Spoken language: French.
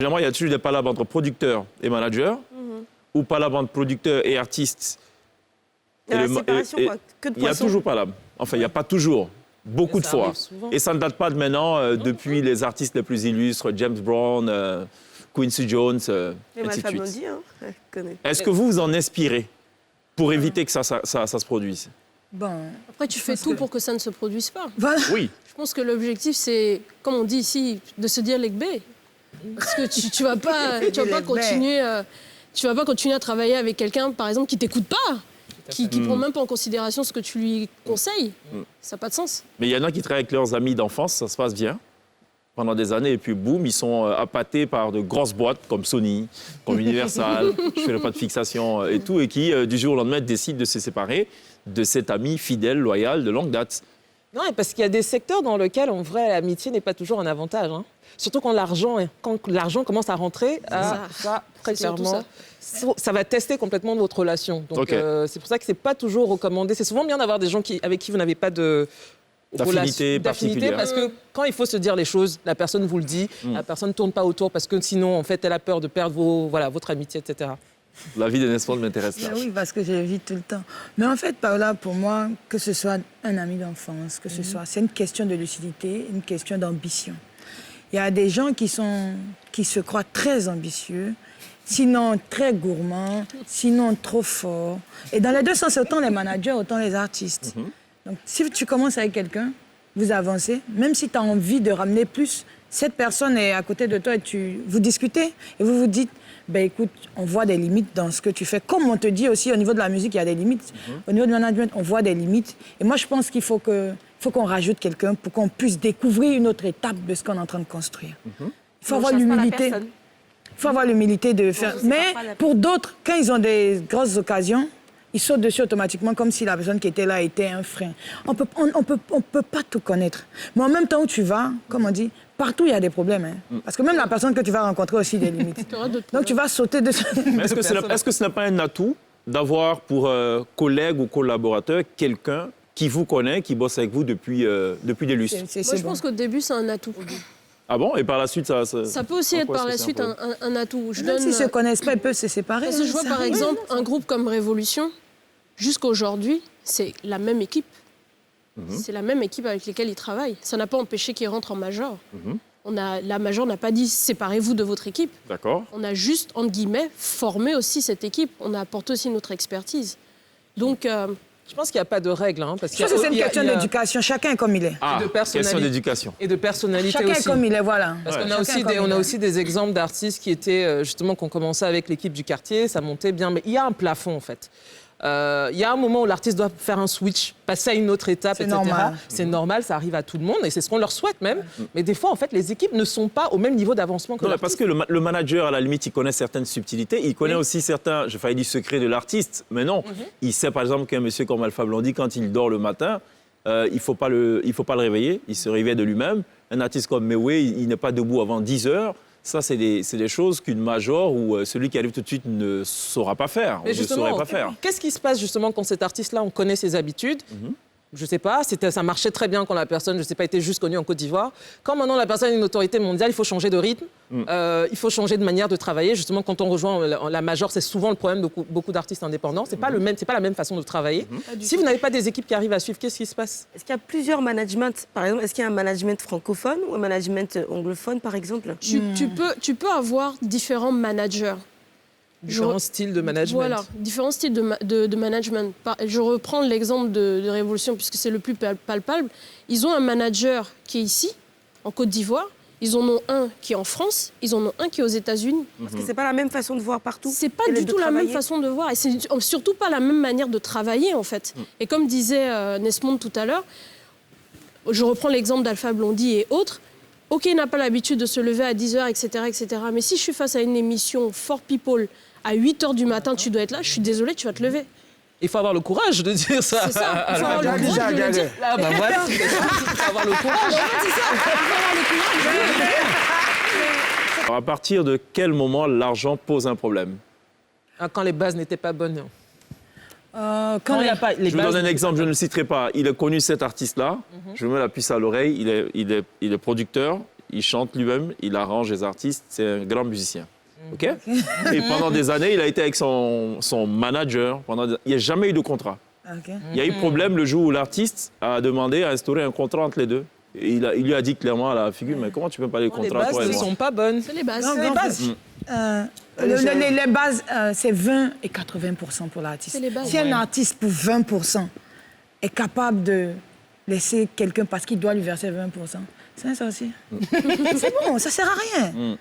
Généralement, il y a toujours des palabres entre producteurs et managers, ou palabres entre producteurs et artistes. La séparation, quoi. Que de Il y a poissons. toujours palabres. Enfin, il n'y a pas toujours. Beaucoup de fois. Et ça ne date pas de maintenant, depuis les artistes les plus illustres, James Brown, Quincy Jones, Et ainsi de Alpha suite. Blondy, hein, elle connaît. Est-ce que vous vous en inspirez pour éviter que ça se produise? Bon, Après, tu fais tout pour que ça ne se produise pas. voilà. Oui. Je pense que l'objectif, c'est, comme on dit ici, de se dire l'EGB. Parce que tu vas pas continuer, tu vas pas continuer à travailler avec quelqu'un, par exemple, qui t'écoute pas, qui prend même pas en considération ce que tu lui conseilles. Ça n'a pas de sens. Mais il y en a qui travaillent avec leurs amis d'enfance, ça se passe bien pendant des années, et puis boum, ils sont appâtés par de grosses boîtes comme Sony, comme Universal, je fais le pas de fixation et tout, et qui, du jour au lendemain, décident de se séparer de cet ami fidèle, loyal, de longue date. Non, parce qu'il y a des secteurs dans lesquels, en vrai, l'amitié n'est pas toujours un avantage. Hein. Surtout quand l'argent commence à rentrer, ça, très clairement, ça va tester complètement votre relation. Donc, c'est pour ça que c'est pas toujours recommandé. C'est souvent bien d'avoir des gens avec qui vous n'avez pas d'affinité particulière. Parce que quand il faut se dire les choses, la personne vous le dit, la personne ne tourne pas autour parce que sinon, en fait, elle a peur de perdre votre amitié, etc. La vie de Nestor m'intéresse là. Oui, parce que je vis tout le temps. Mais en fait, par là, pour moi, que ce soit un ami d'enfance, que ce soit, c'est une question de lucidité, une question d'ambition. Il y a des gens qui se croient très ambitieux, sinon très gourmands, sinon trop forts. Et dans les deux sens, autant les managers, autant les artistes. Donc, si tu commences avec quelqu'un, vous avancez, même si tu as envie de ramener plus, cette personne est à côté de toi et vous discutez et vous vous dites, ben écoute, on voit des limites dans ce que tu fais. Comme on te dit aussi, au niveau de la musique, il y a des limites. Au niveau du management, on voit des limites. Et moi, je pense qu'il faut qu'on rajoute quelqu'un pour qu'on puisse découvrir une autre étape de ce qu'on est en train de construire. Il faut avoir l'humilité. Il faut avoir l'humilité de faire. Mais pour d'autres, quand ils ont des grosses occasions, ils sautent dessus automatiquement comme si la personne qui était là était un frein. On peut pas tout connaître. Mais en même temps où tu vas, comme on dit, partout il y a des problèmes. Hein. Parce que même la personne que tu vas rencontrer aussi des limites. Donc tu vas sauter dessus. Mais est-ce que ce n'est pas un atout d'avoir pour collègue ou collaborateur quelqu'un qui vous connaît, qui bosse avec vous depuis des lustres? Moi, je pense qu'au début, c'est un atout. Ah bon? Et par la suite, ça peut aussi être par la suite un atout. Même s'ils ne se connaissent pas, ils peuvent se séparer. Parce que je vois par exemple un groupe comme Révolution, jusqu'à aujourd'hui, c'est la même équipe. C'est la même équipe avec laquelle ils travaillent. Ça n'a pas empêché qu'ils rentrent en major. La major n'a pas dit séparez-vous de votre équipe. D'accord. On a juste, entre guillemets, formé aussi cette équipe. On a apporté aussi notre expertise. Donc... je pense qu'il n'y a pas de règle. Hein, parce je pense que c'est une question d'éducation. Chacun est comme il est. Ah, question d'éducation. Et de personnalité Chacun aussi. est comme il est, voilà. Parce qu'on a aussi des exemples d'artistes qui étaient, justement, qui ont commencé avec l'équipe du quartier, ça montait bien. Mais il y a un plafond, en fait. Il y a un moment où l'artiste doit faire un switch, passer à une autre étape, etc. C'est normal, ça arrive à tout le monde et c'est ce qu'on leur souhaite même. Mais des fois, en fait, les équipes ne sont pas au même niveau d'avancement que l'artiste. Parce que le manager, à la limite, il connaît certaines subtilités. Il connaît aussi certains, je failli dire, secrets de l'artiste. Mais non, il sait par exemple qu'un monsieur comme Alpha Blondy, quand il dort le matin, il ne faut pas le réveiller. Il se réveille de lui-même. Un artiste comme Mewé, il n'est pas debout avant 10 heures. Ça, c'est des choses qu'une major ou celui qui arrive tout de suite ne saura pas faire. Mais justement, ne saurait pas faire. Qu'est-ce qui se passe justement quand cet artiste-là, on connaît ses habitudes? Je sais pas, ça marchait très bien quand la personne, je sais pas, était juste connue en Côte d'Ivoire. Quand maintenant la personne est une autorité mondiale, il faut changer de rythme, il faut changer de manière de travailler. Justement, quand on rejoint la major, c'est souvent le problème de beaucoup d'artistes indépendants. C'est pas la même façon de travailler. Si vous n'avez pas des équipes qui arrivent à suivre, qu'est-ce qui se passe? Est-ce qu'il y a plusieurs managements? Par exemple, est-ce qu'il y a un management francophone ou un management anglophone, par exemple? Tu peux avoir différents managers. Différents styles de management. Voilà, différents styles de management. Je reprends l'exemple de Révolution, puisque c'est le plus palpable. Ils ont un manager qui est ici, en Côte d'Ivoire. Ils en ont un qui est en France. Ils en ont un qui est aux États-Unis. Parce que c'est pas la même façon de voir partout. C'est pas du tout la même façon de voir. Et c'est surtout pas la même manière de travailler, en fait. Et comme disait Nesmond tout à l'heure, je reprends l'exemple d'Alpha Blondy et autres. OK, il n'a pas l'habitude de se lever à 10h, etc., etc. Mais si je suis face à une émission For People, à 8h du matin, tu dois être là, je suis désolée, tu vas te lever. Il faut avoir le courage de dire ça. C'est ça, il faut avoir le courage de le dire. Là, ben voilà, il faut avoir le courage. C'est ça, il faut avoir le courage. Alors, à partir de quel moment l'argent pose un problème? Quand les bases n'étaient pas bonnes. Quand il n'y a pas je vous donne un exemple, je ne le citerai pas. Il a connu cet artiste-là, je me mets la puce à l'oreille, il est producteur, il chante lui-même, il arrange les artistes, c'est un grand musicien. OK? Et pendant des années, il a été avec son manager. Il n'y a jamais eu de contrat. Ok. Il y a eu problème le jour où l'artiste a demandé à instaurer un contrat entre les deux. Et il lui a dit clairement à la figure, mais comment tu peux parler de Les contrat, bases toi et ne moi? sont pas bonnes. C'est les bases. Donc, les en bases. fait, les bases, c'est 20 et 80% pour l'artiste. C'est les bases. Si un artiste, pour 20%, est capable de laisser quelqu'un parce qu'il doit lui verser 20%, c'est un sorcier. C'est bon, ça sert à rien.